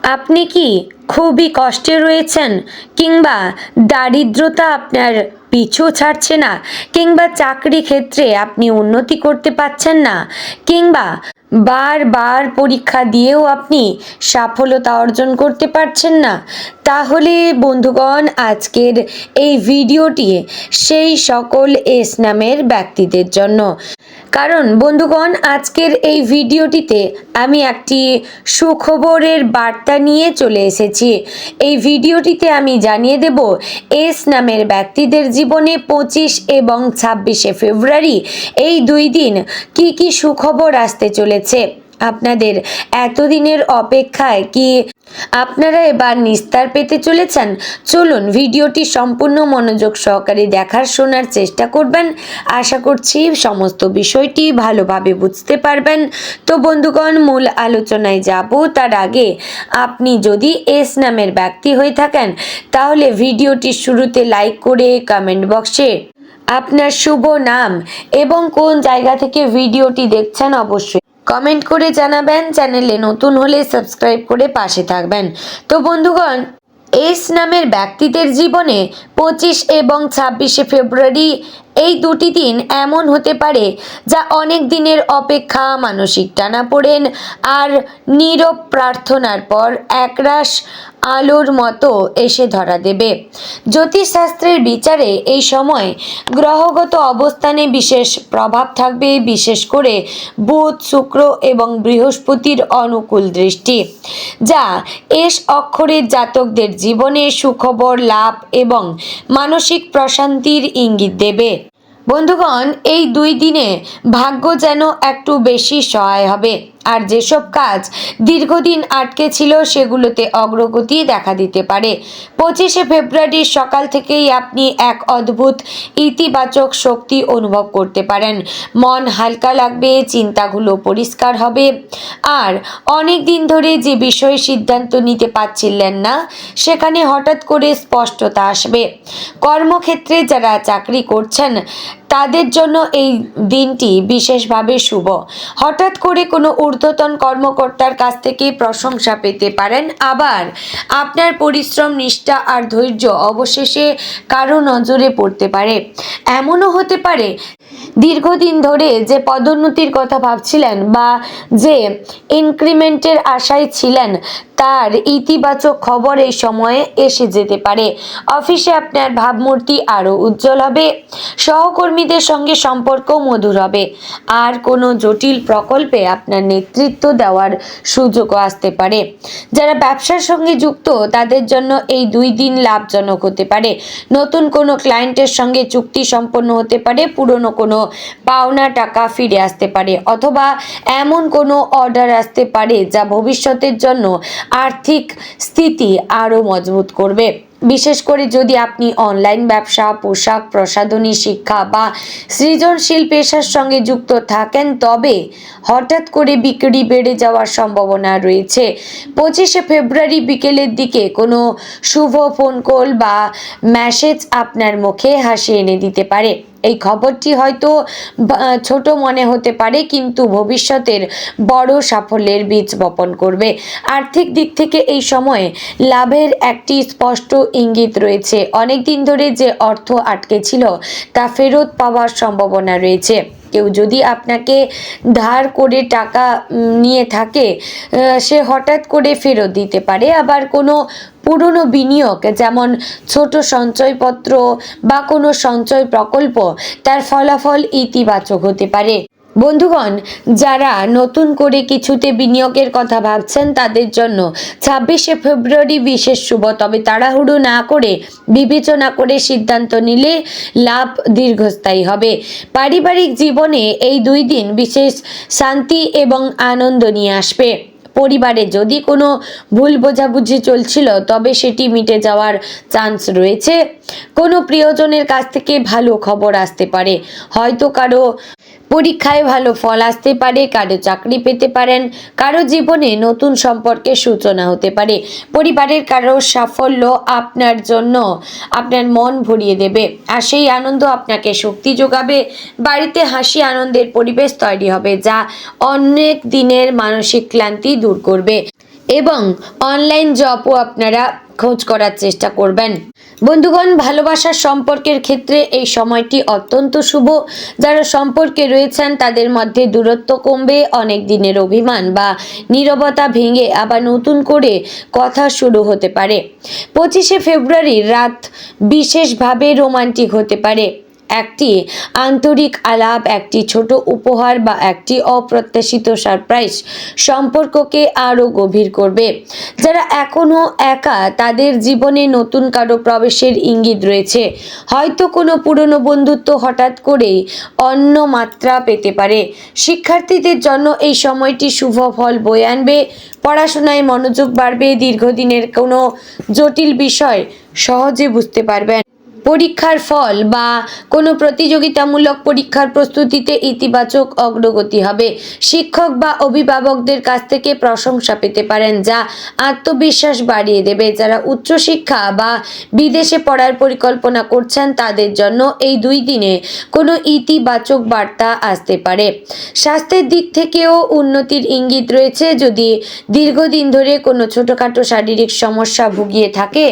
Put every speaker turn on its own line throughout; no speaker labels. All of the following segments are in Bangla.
আপনি কি খুবই কষ্টে রয়েছেন, কিংবা দারিদ্রতা আপনার পিছু ছাড়ছে না, কিংবা চাকরি ক্ষেত্রে আপনি উন্নতি করতে পারছেন না, কিংবা বারবার পরীক্ষা দিয়েও আপনি সফলতা অর্জন করতে পারছেন না? তাহলে বন্ধুগণ, আজকের এই ভিডিওটি সেই সকল এস নামের ব্যক্তিদের জন্য। কারণ বন্ধুগণ, আজকের এই ভিডিওটিতে আমি একটি সুখবরের বার্তা নিয়ে চলে এসেছি। এই ভিডিওটিতে আমি জানিয়ে দেব এস নামের ব্যক্তিদের জীবনে 25 এবং 26শে ফেব্রুয়ারি এই দুই দিন কি কি সুখবর আসতে চলেছে। আপনাদের এতদিনের অপেক্ষায় কি আপনারা এবার নিস্তার পেতে চলেছেন? চলুন ভিডিওটি সম্পূর্ণ মনোযোগ সহকারে দেখার শোনার চেষ্টা করবেন। আশা করছি সমস্ত বিষয়টি ভালোভাবে বুঝতে পারবেন। তো বন্ধুগণ, মূল আলোচনায় যাব তার আগে আপনি যদি এস নামের ব্যক্তি হয়ে থাকেন, তাহলে ভিডিওটির শুরুতে লাইক করে কমেন্ট বক্সে আপনার শুভ নাম এবং কোন জায়গা থেকে ভিডিওটি দেখছেন অবশ্যই কমেন্ট করে জানাবেন। চ্যানেলে নতুন হলে সাবস্ক্রাইব করে পাশে থাকবেন। তো বন্ধুগণ, এস নামের ব্যক্তিদের জীবনে 25 এবং 26শে ফেব্রুয়ারি এই দুটি দিন এমন হতে পারে যা অনেক দিনের অপেক্ষা, মানসিক টানাপোড়েন আর নীরব প্রার্থনার পর একরাশ আলোর মতো এসে ধরা দেবে। জ্যোতিষশাস্ত্রের বিচারে এই সময় গ্রহগত অবস্থানে বিশেষ প্রভাব থাকবে, বিশেষ করে বুধ, শুক্র এবং বৃহস্পতির অনুকূল দৃষ্টি, যা এস অক্ষরের জাতকদের জীবনে সুখবর, লাভ এবং মানসিক প্রশান্তির ইঙ্গিত দেবে। বন্ধুগণ, এই দুই দিনে ভাগ্য যেন একটু বেশি সহায় হবে, আর যেসব কাজ দীর্ঘদিন আটকে ছিল সেগুলোতে অগ্রগতি দেখা দিতে পারে। 25শে ফেব্রুয়ারির সকাল থেকেই আপনি এক অদ্ভুত ইতিবাচক শক্তি অনুভব করতে পারেন। মন হালকা লাগবে, চিন্তাগুলো পরিষ্কার হবে, আর অনেক দিন ধরে যে বিষয়ে সিদ্ধান্ত নিতে পারছিলেন না সেখানে হঠাৎ করে স্পষ্টতা আসবে। কর্মক্ষেত্রে যারা চাকরি করছেন তাদের জন্য এই দিনটি বিশেষভাবে শুভ। হঠাৎ করে কোনো ঊর্ধ্বতন কর্মকর্তার কাছ থেকে প্রশংসা পেতে পারেন, আবার আপনার পরিশ্রম, নিষ্ঠা আর ধৈর্য অবশেষে কারো নজরে পড়তে পারে। এমনও হতে পারে দীর্ঘদিন ধরে যে পদোন্নতির কথা ভাবছিলেন বা যে ইনক্রিমেন্টের আশায় ছিলেন তার ইতিবাচক খবর এই সময়ে এসে যেতে পারে। অফিসে আপনার ভাবমূর্তি আরও উজ্জ্বল হবে, সহকর্মীদের সঙ্গে সম্পর্ক মধুর হবে, আর কোনো জটিল প্রকল্পে আপনার নেতৃত্ব দেওয়ার সুযোগও আসতে পারে। যারা ব্যবসার সঙ্গে যুক্ত তাদের জন্য এই দুই দিন লাভজনক হতে পারে। নতুন কোনো ক্লায়েন্টের সঙ্গে চুক্তি সম্পন্ন হতে পারে, পুরনো কোনো পাওনা টাকা ফিরে আসতে পারে, অথবা এমন কোনো অর্ডার আসতে পারে যা ভবিষ্যতের জন্য আর্থিক স্থিতি আরও মজবুত করবে। বিশেষ করে যদি আপনি অনলাইন ব্যবসা, পোশাক প্রসাধনী, শিক্ষা বা সৃজনশীল পেশার সঙ্গে যুক্ত থাকেন, তবে হঠাৎ করে বিক্রি বেড়ে যাওয়ার সম্ভাবনা রয়েছে। 25শে ফেব্রুয়ারি বিকেলের দিকে কোনো শুভ ফোন কল বা মেসেজ আপনার মুখে হাসি এনে দিতে পারে। এই খবরটি হয়তো ছোট মনে হতে পারে, কিন্তু ভবিষ্যতের বড় সাফল্যের বীজ বপন করবে। আর্থিক দিক থেকে এই সময়ে লাভের একটি স্পষ্ট ইঙ্গিত রয়েছে। অনেক দিন ধরে যে অর্থ আটকে ছিল তা ফেরত পাওয়ার সম্ভাবনা রয়েছে। কেউ যদি আপনাকে ধার করে টাকা নিয়ে থাকে সে হঠাৎ করে ফেরত দিতে পারে। আবার কোনো পুরনো বিনিয়োগ, যেমন ছোট সঞ্চয়পত্র বা কোনো সঞ্চয় প্রকল্প, তার ফলাফল ইতিবাচক হতে পারে। বন্ধুগণ, যারা নতুন করে কিছুতে বিনিয়োগের কথা ভাবছেন তাদের জন্য 26শে ফেব্রুয়ারি বিশেষ শুভ, তবে তাড়াহুড়ো না করে বিবেচনা করে সিদ্ধান্ত নিলে লাভ দীর্ঘস্থায়ী হবে। পারিবারিক জীবনে এই দুই দিন বিশেষ শান্তি এবং আনন্দ নিয়ে আসবে। পরিবারে যদি কোনো ভুল বোঝাবুঝি চলছিল তবে সেটি মিটে যাওয়ার চান্স রয়েছে। কোনো প্রিয়জনের কাছ থেকে ভালো খবর আসতে পারে, হয়তো কারো পরীক্ষায় ভালো ফল আসতে পারে, কারো চাকরি পেতে পারেন, কারো জীবনে নতুন সম্পর্কের সূচনা হতে পারে। পরিবারের কারো সাফল্য আপনার জন্য আপনার মন ভরিয়ে দেবে, আর সেই আনন্দ আপনাকে শক্তি যোগাবে। বাড়িতে হাসি আনন্দের পরিবেশ তৈরি হবে, যা অনেক দিনের মানসিক ক্লান্তি দূর করবে। এবং অনলাইন জবও আপনারা খোঁজ করার চেষ্টা করবেন। বন্ধুগণ, ভালোবাসার সম্পর্কের ক্ষেত্রে এই সময়টি অত্যন্ত শুভ। যারা সম্পর্কে রয়েছেন তাদের মধ্যে দূরত্ব কমবে, অনেক দিনের অভিমান বা নীরবতা ভেঙে আবার নতুন করে কথা শুরু হতে পারে। 25শে ফেব্রুয়ারি রাত বিশেষভাবে রোমান্টিক হতে পারে। একটি আন্তরিক আলাপ, একটি ছোট উপহার বা একটি অপ্রত্যাশিত সারপ্রাইজ সম্পর্ককে আরও গভীর করবে। যারা এখনও একা, তাদের জীবনে নতুন কারো প্রবেশের ইঙ্গিত রয়েছে। হয়তো কোনো পুরনো বন্ধুত্ব হঠাৎ করেই অন্য মাত্রা পেতে পারে। শিক্ষার্থীদের জন্য এই সময়টি শুভ ফল বয়ে আনবে। পড়াশোনায় মনোযোগ বাড়বে, দীর্ঘদিনের কোনো জটিল বিষয় সহজে বুঝতে পারবেন। পরীক্ষার ফল বা কোনো প্রতিযোগিতামূলক পরীক্ষার প্রস্তুতিতে ইতিবাচক অগ্রগতি হবে। শিক্ষক বা অভিভাবকদের কাছ থেকে প্রশংসা পেতে পারেন, যা আত্মবিশ্বাস বাড়িয়ে দেবে। যারা উচ্চশিক্ষা বা বিদেশে পড়ার পরিকল্পনা করছেন তাদের জন্য এই 2 দিনে কোনো ইতিবাচক বার্তা আসতে পারে। স্বাস্থ্যের দিক থেকেও উন্নতির ইঙ্গিত রয়েছে। যদি দীর্ঘদিন ধরে কোনো ছোটোখাটো শারীরিক সমস্যা ভুগিয়ে থাকে,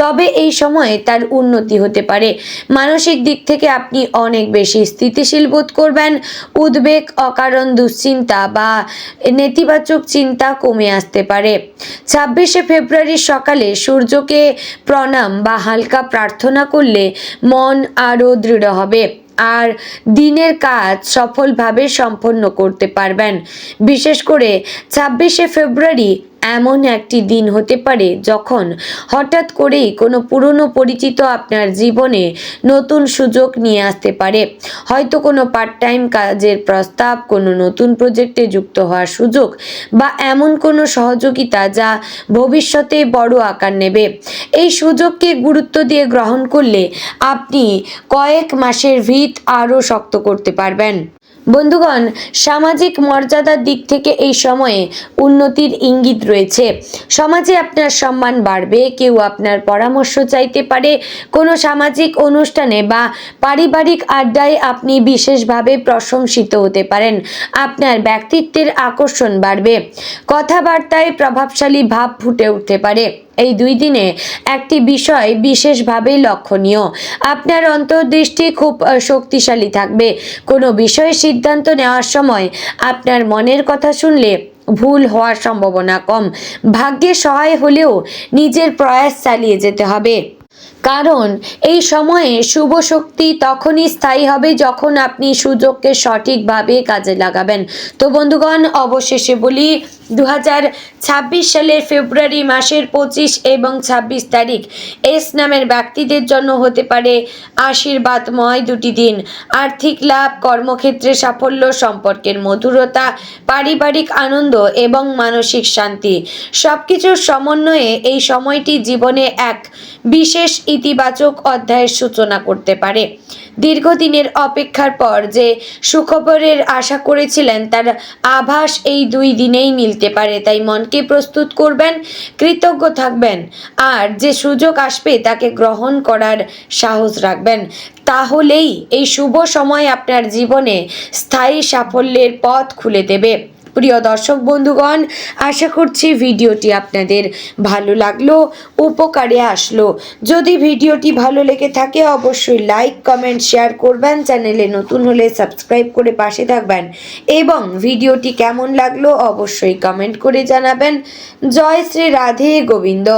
তবে এই সময়ে তার উন্নতি হতে পারে। মানসিক দিক থেকে আপনি অনেক বেশি স্থিতিশীল বোধ করবেন। উদ্বেগ, অকারণ দুশ্চিন্তা বা নেতিবাচক চিন্তা কমে আসতে পারে। 26শে ফেব্রুয়ারি সকালে সূর্যকে প্রণাম বা হালকা প্রার্থনা করলে মন আরও দৃঢ় হবে আর দিনের কাজ সফলভাবে সম্পন্ন করতে পারবেন। বিশেষ করে 26শে ফেব্রুয়ারি এমন একটি দিন হতে পারে যখন হঠাৎ করেই কোনো পুরনো পরিচিত আপনার জীবনে নতুন সুযোগ নিয়ে আসতে পারে। হয়তো কোনো পার্ট টাইম কাজের প্রস্তাব, কোনো নতুন প্রজেক্টে যুক্ত হওয়ার সুযোগ বা এমন কোনো সহযোগিতা যা ভবিষ্যতে বড় আকার নেবে। এই সুযোগকে গুরুত্ব দিয়ে গ্রহণ করলে আপনি কয়েক মাসের ভিত আরও শক্ত করতে পারবেন। বন্ধুগণ, সামাজিক মর্যাদার দিক থেকে এই সময়ে উন্নতির ইঙ্গিত রয়েছে। সমাজে আপনার সম্মান বাড়বে। কেউ আপনার পরামর্শ চাইতে পারে। কোনো সামাজিক অনুষ্ঠানে বা পারিবারিক আড্ডায় আপনি বিশেষভাবে প্রশংসিত হতে পারেন। আপনার ব্যক্তিত্বের আকর্ষণ বাড়বে। কথাবার্তায় প্রভাবশালী ভাব ফুটে উঠতে পারে। এই 2 দিনে একটি বিষয় বিশেষভাবে লক্ষণীয়। আপনার অন্তর্দৃষ্টি খুব শক্তিশালী থাকবে। কোনো বিষয়ে সিদ্ধান্ত নেওয়ার সময় আপনার মনের কথা শুনলে ভুল হওয়ার সম্ভাবনা কম। ভাগ্যে সহায় হলেও নিজের প্রয়াস চালিয়ে যেতে হবে, কারণ এই সময়ে শুভ শক্তি তখনই স্থায়ী হবে যখন আপনি সুযোগকে সঠিকভাবে কাজে লাগাবেন। তো বন্ধুগণ, অবশেষে বলি, 2026 সালের ফেব্রুয়ারি মাসের 25 এবং 26 তারিখ এস নামের ব্যক্তিদের জন্য হতে পারে আশীর্বাদময় 2টি দিন। আর্থিক লাভ, কর্মক্ষেত্রে সাফল্য, সম্পর্কের মধুরতা, পারিবারিক আনন্দ এবং মানসিক শান্তি সবকিছুর সমন্বয়ে এই সময়টি জীবনে এক বিশেষ ইতিবাচক অধ্যায়ের সূচনা করতে পারে। দীর্ঘদিনের অপেক্ষার পর যে সুখবরের আশা করেছিলেন তার আভাস এই 2 দিনেই মিলতে পারে। তাই মনকে প্রস্তুত করবেন, কৃতজ্ঞ থাকবেন আর যে সুযোগ আসবে তাকে গ্রহণ করার সাহস রাখবেন। তাহলেই এই শুভ সময় আপনার জীবনে স্থায়ী সাফল্যের পথ খুলে দেবে। প্রিয় দর্শক বন্ধুগণ, আশা করছি ভিডিওটি আপনাদের ভালো লাগলো, উপকারে আসলো। যদি ভিডিওটি ভালো লেগে থাকে অবশ্যই লাইক, কমেন্ট, শেয়ার করবেন। চ্যানেলে নতুন হলে সাবস্ক্রাইব করে পাশে থাকবেন এবং ভিডিওটি কেমন লাগলো অবশ্যই কমেন্ট করে জানাবেন। জয় শ্রী রাধে গোবিন্দ।